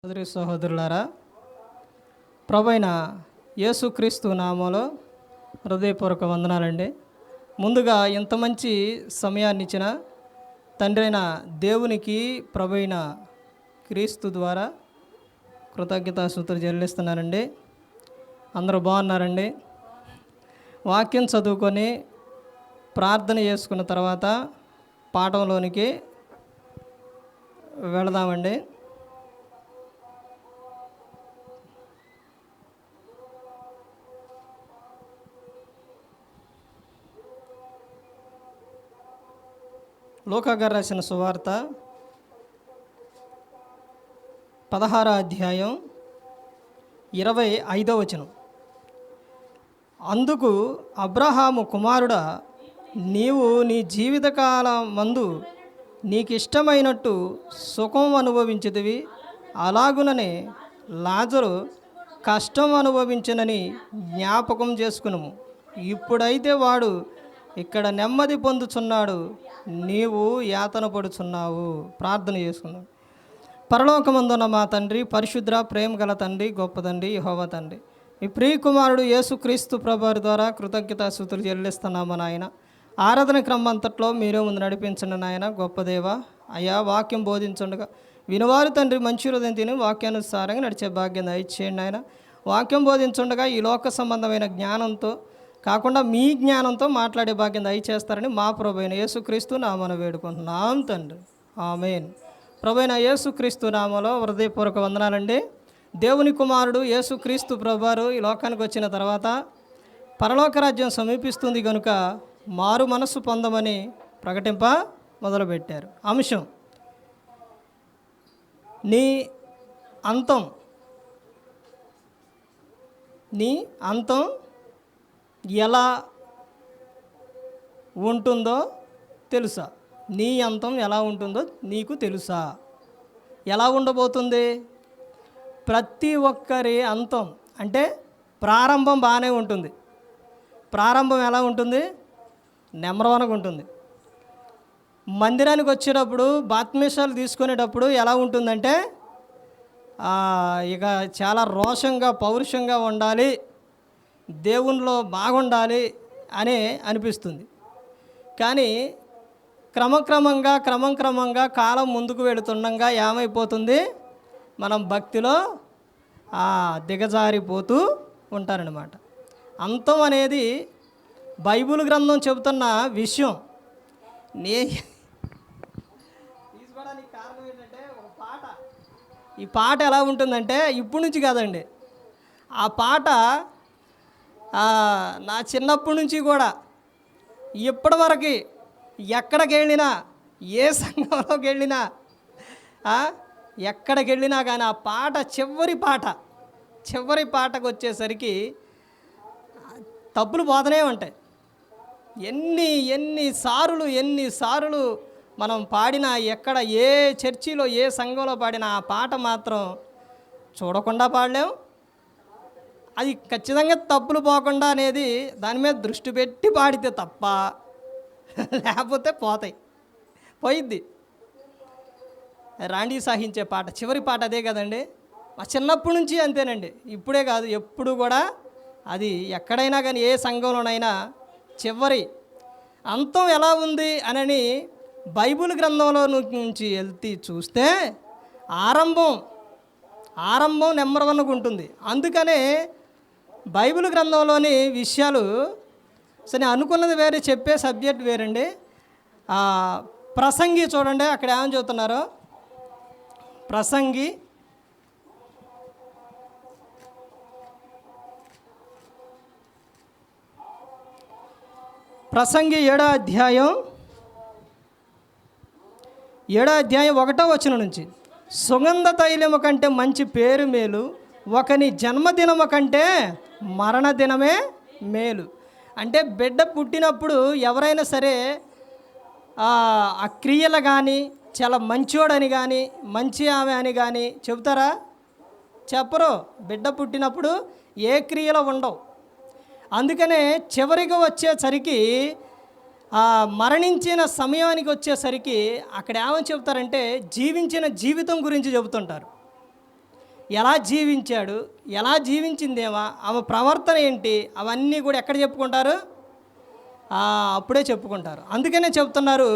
సోదరి సహోదరులారా, ప్రభువైన యేసుక్రీస్తు నామములో హృదయపూర్వక వందనాలండి. ముందుగా ఇంత మంచి సమయాన్ని ఇచ్చిన తండ్రి అయిన దేవునికి ప్రభువైన క్రీస్తు ద్వారా కృతజ్ఞతాస్తుతులు చెల్లిస్తున్నానండి. అందరూ బాగున్నారండి. వాక్యం చదువుకొని ప్రార్థన చేసుకున్న తర్వాత పాఠంలోనికి వెళదామండి. లూకా గారు రాసిన సువార్త 16వ అధ్యాయం 25వ వచనం. అందుకు అబ్రహాము, కుమారుడా, నీవు నీ జీవితకాలం మందు నీకు ఇష్టమైనట్టు సుఖం అనుభవించితివి, అలాగుననే లాజరు కష్టం అనుభవించినని జ్ఞాపకం చేసుకునుము. ఇప్పుడైతే వాడు ఇక్కడ నెమ్మది పొందుచున్నాడు, నీవు యాతన పడుచున్నావు. ప్రార్థన చేసుకున్నావు. పరలోకమందున్న మా తండ్రి, పరిశుద్ర ప్రేమ గల తండ్రి, గొప్ప తండ్రి, యెహోవా తండ్రి, మీ ప్రియ కుమారుడు యేసుక్రీస్తు ప్రభువారి ద్వారా కృతజ్ఞతాస్తుతులు చెల్లిస్తున్నాము నాయన. ఆరాధన క్రమం అంతట్లో మీరే ముందు నడిపించండి నాయన. గొప్ప దేవ, అయ్యా, వాక్యం బోధించుండగా వినువారు తండ్రి మంచి హృదయం తిని వాక్యానుసారంగా నడిచే భాగ్యం దయచేయండి నాయన. వాక్యం బోధించుండగా ఈ లోక సంబంధమైన జ్ఞానంతో కాకుండా మీ జ్ఞానంతో మాట్లాడే భాగ్యం దయచేస్తారని మా ప్రభువైన యేసుక్రీస్తు నామమున వేడుకుంటున్నాం తండ్రి, ఆమేన్. ప్రభువైన యేసుక్రీస్తు నామములో హృదయపూర్వక వందనాలండి. దేవుని కుమారుడు యేసుక్రీస్తు ప్రభువారు ఈ లోకానికి వచ్చిన తర్వాత పరలోక రాజ్యం సమీపిస్తుంది కనుక మారు మనస్సు పొందమని ప్రకటింప మొదలుపెట్టారు. అంశం: నీ అంతం ఎలా ఉంటుందో తెలుసా? నీ అంతం ఎలా ఉంటుందో నీకు తెలుసా? ఎలా ఉండబోతుంది? ప్రతి ఒక్కరి అంతం అంటే ప్రారంభం బాగానే ఉంటుంది. ప్రారంభం ఎలా ఉంటుంది? నెంబర్ వన్గా ఉంటుంది. మందిరానికి వచ్చేటప్పుడు బాత్మీసాలు తీసుకునేటప్పుడు ఎలా ఉంటుందంటే ఇక చాలా రోషంగా పౌరుషంగా ఉండాలి, దేవునిలో బాగుండాలి అని అనిపిస్తుంది. కానీ క్రమంగా కాలం ముందుకు వెళుతుండగా ఏమైపోతుంది? మనం భక్తిలో దిగజారిపోతూ ఉంటారనమాట. అంతం అనేది బైబిల్ గ్రంథం చెబుతున్న విషయం. తీసుకోవడానికి కారణం ఏంటంటే ఒక పాట. ఈ పాట ఎలా ఉంటుందంటే ఇప్పటి నుంచి కాదండి, ఆ పాట నా చిన్నప్పటి నుంచి కూడా ఇప్పటివరకు ఎక్కడికి వెళ్ళినా, ఏ సంఘంలోకి వెళ్ళినా, ఎక్కడికి వెళ్ళినా కానీ ఆ పాట చివరి పాటకు వచ్చేసరికి తప్పులు పోతూనే ఉంటాయి. ఎన్నిసార్లు మనం పాడినా, ఎక్కడ ఏ చర్చిలో ఏ సంఘంలో పాడినా ఆ పాట మాత్రం చూడకుండా పాడలేం. అది ఖచ్చితంగా తప్పులు పోకుండా అనేది దాని మీద దృష్టి పెట్టి పాడితే తప్ప, లేకపోతే పోయిద్ది. రాండి సాహించే పాట చివరి పాట అదే కదండి. మా చిన్నప్పటి నుంచి అంతేనండి, ఇప్పుడే కాదు ఎప్పుడు కూడా. అది ఎక్కడైనా కానీ ఏ సంఘంలోనైనా చివరి అంతం ఎలా ఉంది అని బైబిల్ గ్రంథంలో నుంచి వెళ్తే చూస్తే ఆరంభం నెంబర్ వన్గా ఉంటుంది. అందుకనే బైబిల్ గ్రంథంలోని విషయాలు సరే అనుకున్నది వేరే, చెప్పే సబ్జెక్ట్ వేరండి. ప్రసంగి చూడండి, అక్కడ ఏమని చెబుతున్నారో. ప్రసంగి 7వ అధ్యాయం 1వ వచనం నుంచి, సుగంధ తైలము కంటే మంచి పేరు మేలు, ఒకని జన్మదినము కంటే మరణదినమే మేలు. అంటే బిడ్డ పుట్టినప్పుడు ఎవరైనా సరే ఆ క్రియలు కానీ చాలా మంచోడని కానీ మంచి ఆమె అని కానీ చెబుతారా? చెప్పరు. బిడ్డ పుట్టినప్పుడు ఏ క్రియలు ఉండవు. అందుకనే చివరికి వచ్చేసరికి మరణించిన సమయానికి వచ్చేసరికి అక్కడ ఏమని చెబుతారంటే జీవించిన జీవితం గురించి చెబుతుంటారు. ఎలా జీవించాడు, ఎలా జీవించిందేమో, ఆమె ప్రవర్తన ఏంటి, అవన్నీ కూడా ఎక్కడ చెప్పుకుంటారు? అప్పుడే చెప్పుకుంటారు. అందుకనే చెప్తున్నారు,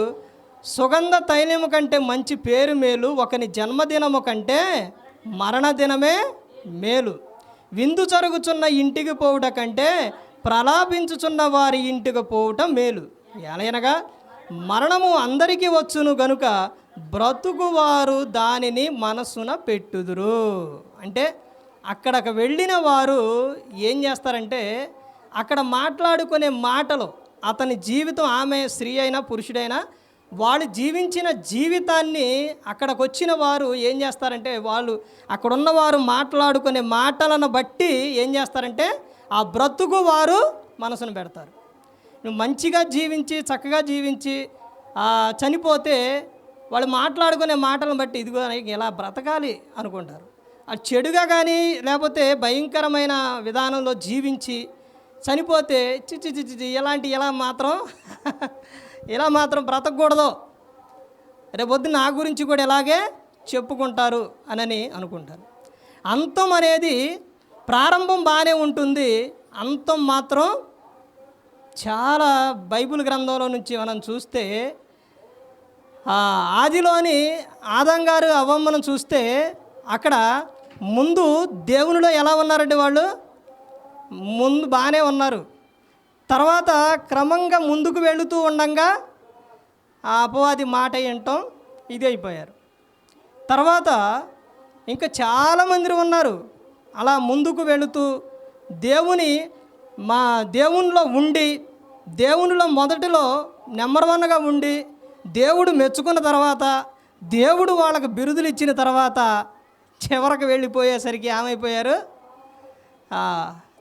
సుగంధ తైలము కంటే మంచి పేరు మేలు, ఒకని జన్మదినము కంటే మరణదినమే మేలు. విందు జరుగుచున్న ఇంటికి పోవుట కంటే ప్రలాపించుచున్న వారి ఇంటికి పోవుట మేలు. ఎలయనగా మరణము అందరికీ వచ్చును గనుక బ్రతుకువారు దానిని మనస్సున పెట్టుదురు. అంటే అక్కడికి వెళ్ళిన వారు ఏం చేస్తారంటే, అక్కడ మాట్లాడుకునే మాటలు, అతని జీవితం, ఆమె స్త్రీ అయినా పురుషుడైనా, వాళ్ళు జీవించిన జీవితాన్ని అక్కడికి వచ్చిన వారు ఏం చేస్తారంటే, వాళ్ళు అక్కడున్నవారు మాట్లాడుకునే మాటలను బట్టి ఏం చేస్తారంటే ఆ బ్రతుకు వారు మనసును పెడతారు. నువ్వు మంచిగా జీవించి చక్కగా జీవించి చనిపోతే వాళ్ళు మాట్లాడుకునే మాటలను బట్టి ఇదిగో ఇలా బ్రతకాలి అనుకుంటారు. అది చెడుగా కానీ లేకపోతే భయంకరమైన విధానంలో జీవించి చనిపోతే చిచ్చి ఇలా మాత్రం బ్రతకూడదు, రేపొద్దు నా గురించి కూడా ఇలాగే చెప్పుకుంటారు అని అనుకుంటారు. అంతం అనేది ప్రారంభం బాగానే ఉంటుంది, అంతం మాత్రం చాలా బైబిల్ గ్రంథంలో నుంచి మనం చూస్తే ఆదిలోని ఆదాం గారు అవ్వమ్మను చూస్తే అక్కడ ముందు దేవునిలో ఎలా ఉన్నారండి? వాళ్ళు ముందు బాగానే ఉన్నారు. తర్వాత క్రమంగా ముందుకు వెళుతూ ఉండంగా ఆ అపవాది మాట వినటం ఇది అయిపోయారు. తర్వాత ఇంకా చాలామంది ఉన్నారు అలా ముందుకు వెళుతూ దేవునిలో ఉండి, దేవునిలో మొదటిలో నెంబర్ 1గా ఉండి, దేవుడు మెచ్చుకున్న తర్వాత, దేవుడు వాళ్ళకి బిరుదులు ఇచ్చిన తర్వాత చివరికి వెళ్ళిపోయేసరికి ఏమైపోయారు?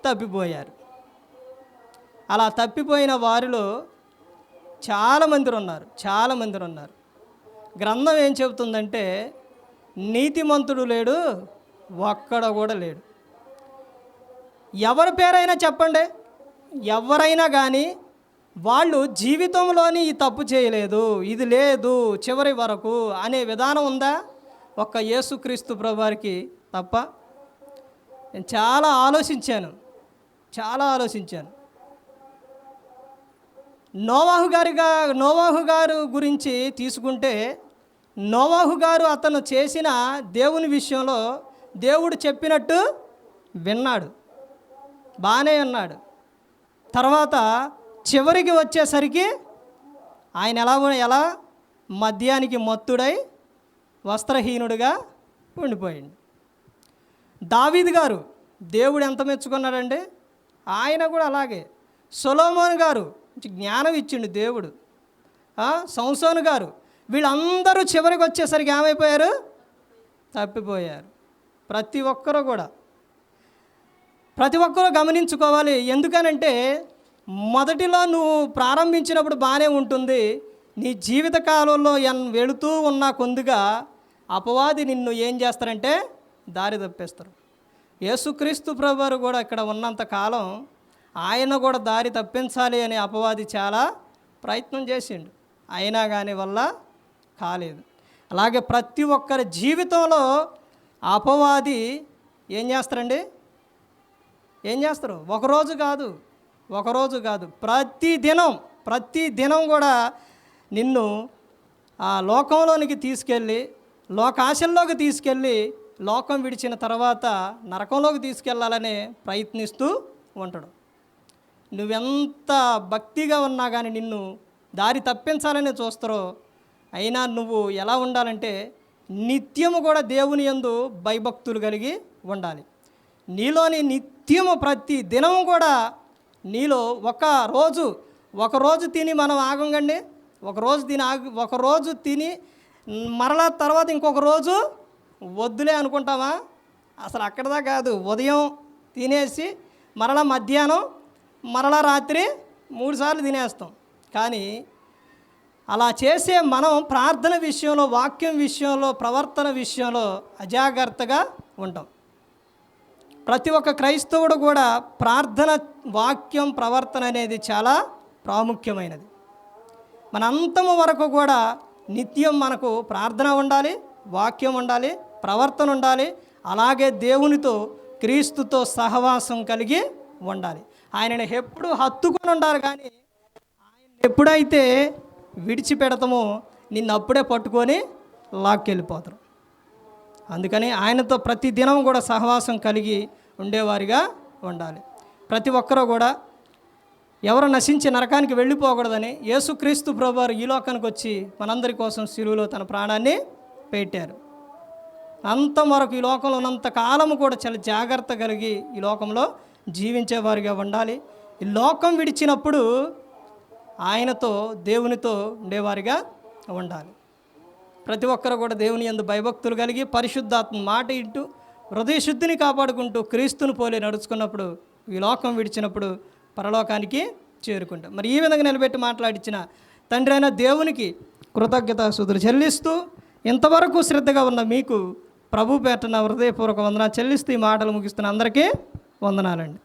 తప్పిపోయారు. అలా తప్పిపోయిన వారిలో చాలామంది ఉన్నారు. గ్రంథం ఏం చెబుతుందంటే, నీతిమంతుడు లేడు, ఒక్కడ కూడా లేడు. ఎవరి పేరైనా చెప్పండి, ఎవరైనా కానీ వాళ్ళు జీవితంలోని ఈ తప్పు చేయలేదు, ఇది లేదు చివరి వరకు అనే విధానం ఉందా? ఒక్క యేసుక్రీస్తు ప్రభువారికి తప్ప. నేను చాలా ఆలోచించాను. నోవాహు గారు గురించి తీసుకుంటే, నోవాహు గారు అతను చేసిన దేవుని విషయంలో దేవుడు చెప్పినట్టు విన్నాడు, బాగానే ఉన్నాడు. తర్వాత చివరికి వచ్చేసరికి ఆయన ఎలా మద్యానికి మత్తుడై వస్త్రహీనుడిగా ఉండిపోయింది. దావీదు గారు దేవుడు ఎంత మెచ్చుకున్నాడండి, ఆయన కూడా అలాగే. సొలొమోను గారు జ్ఞానం ఇచ్చిండు దేవుడు. సంసోను గారు, వీళ్ళందరూ చివరికి వచ్చేసరికి ఏమైపోయారు? తప్పిపోయారు. ప్రతి ఒక్కరూ గమనించుకోవాలి. ఎందుకనంటే మొదటిలో నువ్వు ప్రారంభించినప్పుడు బాగానే ఉంటుంది, నీ జీవిత కాలంలో వెళుతూ ఉన్న కొద్దిగా అపవాది నిన్ను ఏం చేస్తారంటే దారి తప్పేస్తారు. యేసుక్రీస్తు ప్రభువారు కూడా ఇక్కడ ఉన్నంత కాలం ఆయన కూడా దారి తప్పించాలి అని అపవాది చాలా ప్రయత్నం చేసిండు, అయినా కానీ వల్ల కాలేదు. అలాగే ప్రతి ఒక్కరి జీవితంలో అపవాది ఏం చేస్తారు? ఒకరోజు కాదు, ప్రతిదినం కూడా నిన్ను ఆ లోకంలోనికి తీసుకెళ్ళి, లోకాశల్లోకి తీసుకెళ్ళి, లోకం విడిచిన తర్వాత నరకంలోకి తీసుకెళ్ళాలనే ప్రయత్నిస్తూ ఉంటాడు. నువ్వెంత భక్తిగా ఉన్నా కానీ నిన్ను దారి తప్పించాలని చూస్తారో, అయినా నువ్వు ఎలా ఉండాలంటే నిత్యము కూడా దేవుని యందు భయభక్తులు కలిగి ఉండాలి. నీలోని నిత్యము ప్రతి దినము కూడా నీలో ఒకరోజు తిని మనం ఆగంగండి, ఒకరోజు తిని మరలా తర్వాత ఇంకొక రోజు వద్దులే అనుకుంటామా? అసలు అక్కడదా కాదు. ఉదయం తినేసి మరలా మధ్యాహ్నం మరలా రాత్రి 3 సార్లు తినేస్తాం. కానీ అలా చేసే మనం ప్రార్థన విషయంలో, వాక్యం విషయంలో, ప్రవర్తన విషయంలో అజాగ్రత్తగా ఉంటాం. ప్రతి ఒక్క క్రైస్తవుడు కూడా ప్రార్థన, వాక్యం, ప్రవర్తన అనేది చాలా ప్రాముఖ్యమైనది. మన అంతము వరకు కూడా నిత్యం మనకు ప్రార్థన ఉండాలి, వాక్యం ఉండాలి, ప్రవర్తన ఉండాలి. అలాగే దేవునితో క్రీస్తుతో సహవాసం కలిగి ఉండాలి. ఆయనను ఎప్పుడు హత్తుకొని ఉండాలి, కానీ ఆయన ఎప్పుడైతే విడిచిపెడతామో నిన్ను అప్పుడే పట్టుకొని లాక్కెళ్ళిపోతారు. అందుకని ఆయనతో ప్రతి దినం కూడా సహవాసం కలిగి ఉండేవారిగా ఉండాలి. ప్రతి ఒక్కరూ కూడా ఎవరు నశించి నరకానికి వెళ్ళిపోకూడదని యేసుక్రీస్తు ప్రభువారు ఈ లోకానికి వచ్చి మనందరి కోసం శిలువలో తన ప్రాణాన్ని పెట్టారు. అంత వరకు ఈ లోకంలో ఉన్నంత కాలము కూడా చాలా జాగ్రత్త కలిగి ఈ లోకంలో జీవించేవారిగా ఉండాలి. ఈ లోకం విడిచినప్పుడు ఆయనతో దేవునితో ఉండేవారిగా ఉండాలి. ప్రతి ఒక్కరు కూడా దేవుని యందు భయభక్తులు కలిగి పరిశుద్ధాత్మ మాట ఇంటూ హృదయ శుద్ధిని కాపాడుకుంటూ క్రీస్తుని పోలి నడుచుకున్నప్పుడు ఈ లోకం విడిచినప్పుడు పరలోకానికి చేరుకుంటాం. మరి ఈ విధంగా నిలబెట్టి మాట్లాడించిన తండ్రి అయిన దేవునికి కృతజ్ఞతాస్తుతులు చెల్లిస్తూ ఇంతవరకు శ్రద్ధగా ఉన్న మీకు ప్రభు పేట నా హృదయపూర్వక వందనాలు చెల్లిస్తూ ఈ మాటలు ముగిస్తున్న అందరికీ వందనాలండి.